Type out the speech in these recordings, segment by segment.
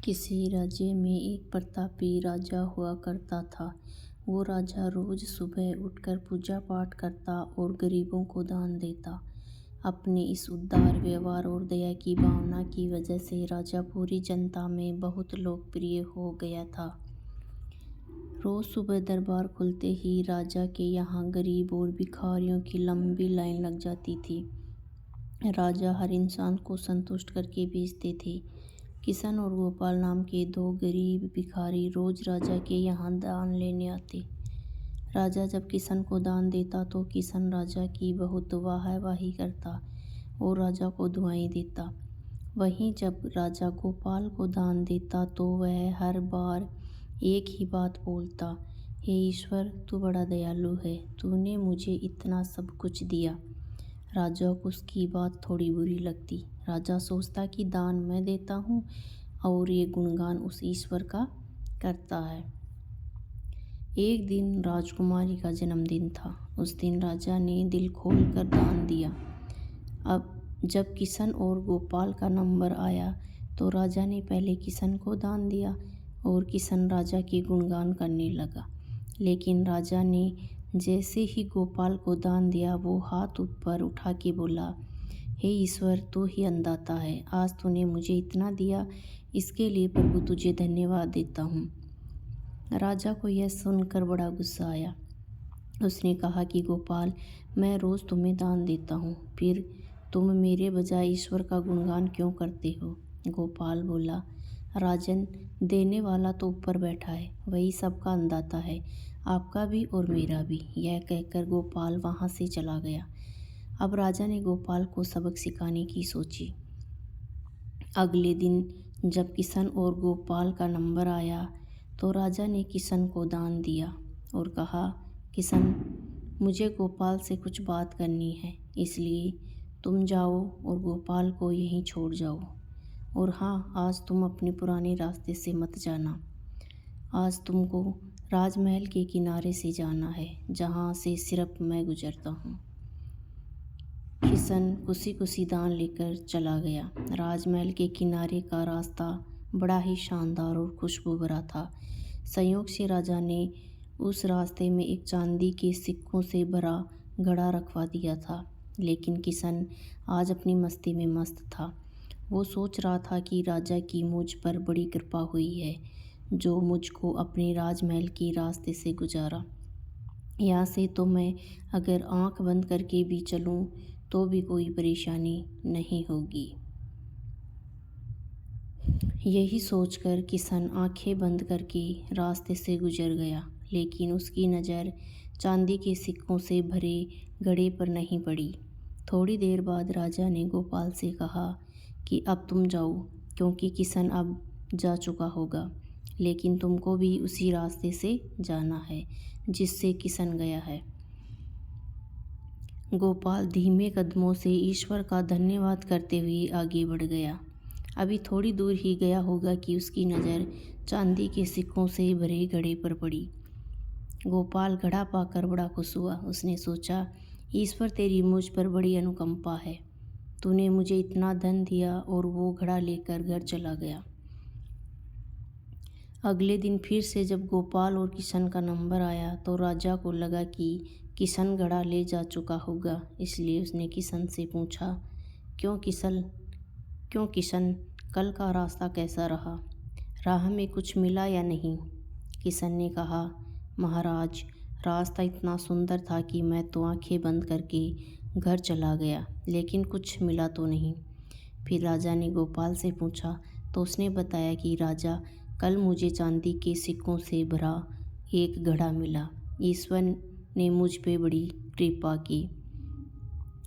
किसी राज्य में एक प्रतापी राजा हुआ करता था। वो राजा रोज सुबह उठकर पूजा पाठ करता और गरीबों को दान देता। अपने इस उदार व्यवहार और दया की भावना की वजह से राजा पूरी जनता में बहुत लोकप्रिय हो गया था। रोज सुबह दरबार खुलते ही राजा के यहाँ गरीब और भिखारियों की लंबी लाइन लग जाती थी। राजा हर इंसान को संतुष्ट करके भेजते थे। किशन और गोपाल नाम के दो गरीब भिखारी रोज राजा के यहाँ दान लेने आते। राजा जब किशन को दान देता तो किशन राजा की बहुत वाहवाही करता और राजा को दुआएं देता। वहीं जब राजा गोपाल को दान देता तो वह हर बार एक ही बात बोलता, हे ईश्वर, तू बड़ा दयालु है, तूने मुझे इतना सब कुछ दिया। राजा को उसकी बात थोड़ी बुरी लगती। राजा सोचता कि दान मैं देता हूँ और ये गुणगान उस ईश्वर का करता है। एक दिन राजकुमारी का जन्मदिन था। उस दिन राजा ने दिल खोल कर दान दिया। अब जब किशन और गोपाल का नंबर आया तो राजा ने पहले किशन को दान दिया और किशन राजा के गुणगान करने लगा। लेकिन राजा ने जैसे ही गोपाल को दान दिया वो हाथ ऊपर उठा के बोला, हे ईश्वर, तू ही अन्नदाता है। आज तूने मुझे इतना दिया, इसके लिए प्रभु तुझे धन्यवाद देता हूँ। राजा को यह सुनकर बड़ा गुस्सा आया। उसने कहा कि गोपाल, मैं रोज़ तुम्हें दान देता हूँ, फिर तुम मेरे बजाय ईश्वर का गुणगान क्यों करते हो? गोपाल बोला, राजन, देने वाला तो ऊपर बैठा है, वही सबका अन्नदाता है, आपका भी और मेरा भी। यह कहकर गोपाल वहाँ से चला गया। अब राजा ने गोपाल को सबक सिखाने की सोची। अगले दिन जब किशन और गोपाल का नंबर आया तो राजा ने किशन को दान दिया और कहा, किशन, मुझे गोपाल से कुछ बात करनी है, इसलिए तुम जाओ और गोपाल को यहीं छोड़ जाओ। और हाँ, आज तुम अपने पुराने रास्ते से मत जाना। आज तुमको राजमहल के किनारे से जाना है, जहाँ से सिर्फ मैं गुजरता हूँ। किशन खुशी खुशी दान लेकर चला गया। राजमहल के किनारे का रास्ता बड़ा ही शानदार और खुशबू भरा था। संयोग से राजा ने उस रास्ते में एक चांदी के सिक्कों से भरा घड़ा रखवा दिया था। लेकिन किशन आज अपनी मस्ती में मस्त था। वो सोच रहा था कि राजा की मुझ पर बड़ी कृपा हुई है, जो मुझको अपने राजमहल के रास्ते से गुजारा। यहाँ से तो मैं अगर आंख बंद करके भी चलूँ तो भी कोई परेशानी नहीं होगी। यही सोचकर किशन आंखें बंद करके रास्ते से गुजर गया। लेकिन उसकी नज़र चांदी के सिक्कों से भरे घड़े पर नहीं पड़ी। थोड़ी देर बाद राजा ने गोपाल से कहा कि अब तुम जाओ, क्योंकि किशन अब जा चुका होगा, लेकिन तुमको भी उसी रास्ते से जाना है जिससे किशन गया है। गोपाल धीमे कदमों से ईश्वर का धन्यवाद करते हुए आगे बढ़ गया। अभी थोड़ी दूर ही गया होगा कि उसकी नज़र चांदी के सिक्कों से भरे घड़े पर पड़ी। गोपाल घड़ा पाकर बड़ा खुश हुआ। उसने सोचा, ईश्वर, तेरी मुझ पर बड़ी अनुकंपा है, तूने मुझे इतना धन दिया। और वो घड़ा लेकर घर चला गया। अगले दिन फिर से जब गोपाल और किशन का नंबर आया तो राजा को लगा कि किशन घड़ा ले जा चुका होगा, इसलिए उसने किशन से पूछा, क्यों किशन, कल का रास्ता कैसा रहा? राह में कुछ मिला या नहीं? किशन ने कहा, महाराज, रास्ता इतना सुंदर था कि मैं तो आंखें बंद करके घर चला गया, लेकिन कुछ मिला तो नहीं। फिर राजा ने गोपाल से पूछा तो उसने बताया कि राजा, कल मुझे चांदी के सिक्कों से भरा एक घड़ा मिला। ईश्वर ने मुझ पे बड़ी कृपा की।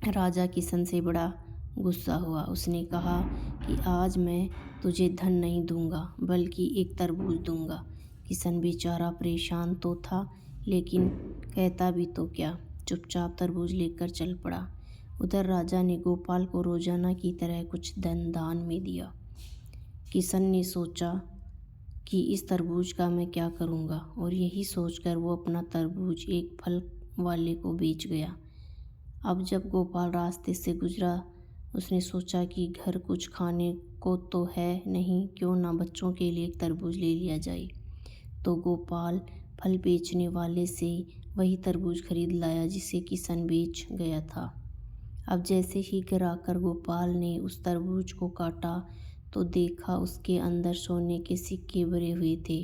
राजा किशन से बड़ा गुस्सा हुआ। उसने कहा कि आज मैं तुझे धन नहीं दूंगा, बल्कि एक तरबूज दूंगा। किशन बेचारा परेशान तो था, लेकिन कहता भी तो क्या, चुपचाप तरबूज लेकर चल पड़ा। उधर राजा ने गोपाल को रोजाना की तरह कुछ धन दान में दिया। किशन ने सोचा कि इस तरबूज का मैं क्या करूँगा, और यही सोचकर वो अपना तरबूज एक फल वाले को बेच गया। अब जब गोपाल रास्ते से गुजरा उसने सोचा कि घर कुछ खाने को तो है नहीं, क्यों ना बच्चों के लिए एक तरबूज ले लिया जाए। तो गोपाल फल बेचने वाले से वही तरबूज खरीद लाया जिसे किशन बेच गया था। अब जैसे ही घर आकर गोपाल ने उस तरबूज को काटा तो देखा उसके अंदर सोने के सिक्के भरे हुए थे।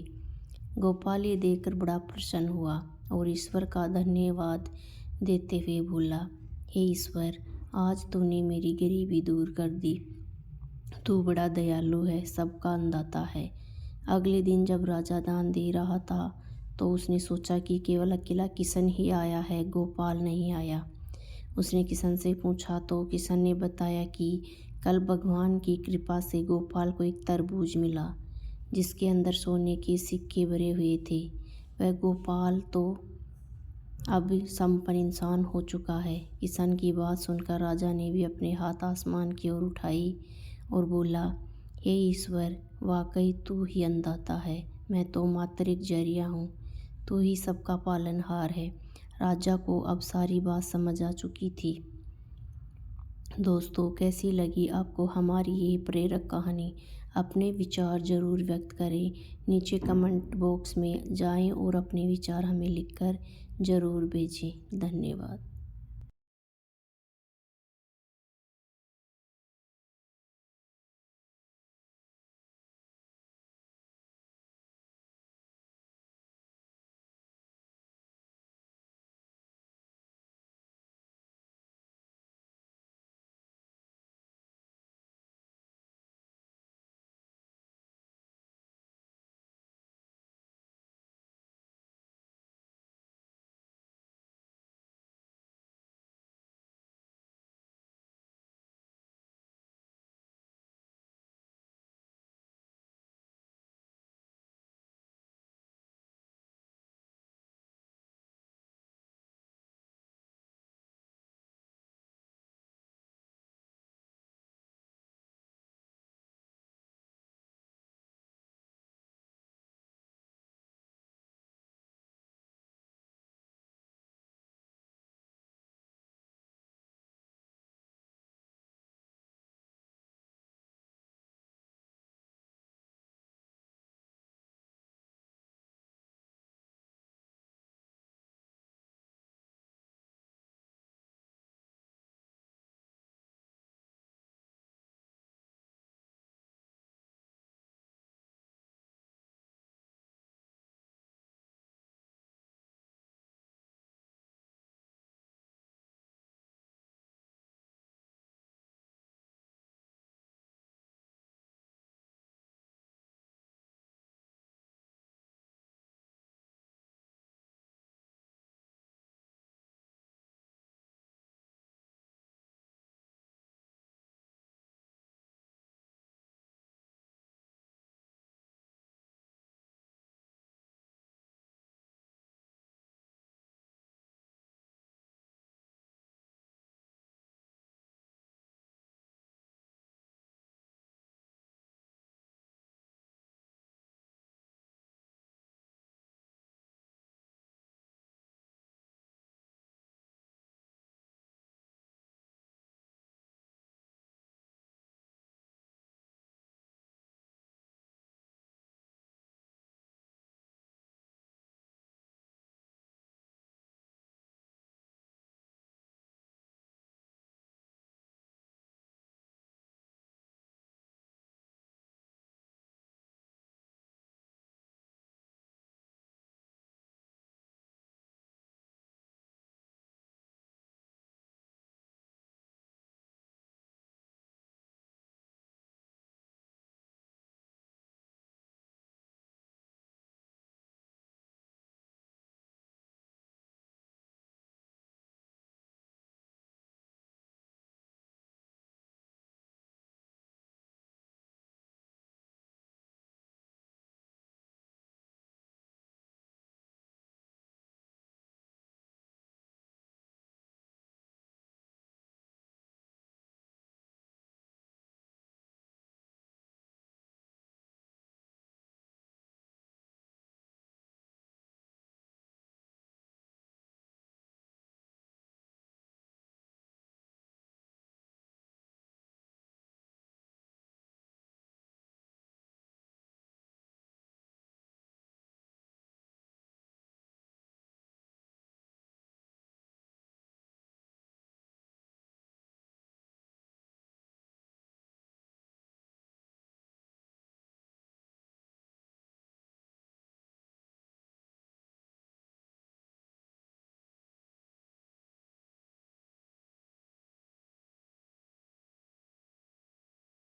गोपाल ये देखकर बड़ा प्रसन्न हुआ और ईश्वर का धन्यवाद देते हुए बोला, हे ईश्वर, आज तूने मेरी गरीबी दूर कर दी। तू बड़ा दयालु है, सबका अन्नदाता है। अगले दिन जब राजा दान दे रहा था तो उसने सोचा कि केवल अकेला किशन ही आया है, गोपाल नहीं आया। उसने किशन से पूछा तो किशन ने बताया कि कल भगवान की कृपा से गोपाल को एक तरबूज मिला जिसके अंदर सोने के सिक्के भरे हुए थे। वह गोपाल तो अब संपन्न इंसान हो चुका है। किशन की बात सुनकर राजा ने भी अपने हाथ आसमान की ओर उठाई और बोला, हे ईश्वर, वाकई तू ही अन्नदाता है, मैं तो मात्र एक जरिया हूँ, तू ही सबका पालनहार है। राजा को अब सारी बात समझ आ चुकी थी। दोस्तों, कैसी लगी आपको हमारी ये प्रेरक कहानी? अपने विचार ज़रूर व्यक्त करें। नीचे कमेंट बॉक्स में जाएं और अपने विचार हमें लिखकर ज़रूर भेजें। धन्यवाद।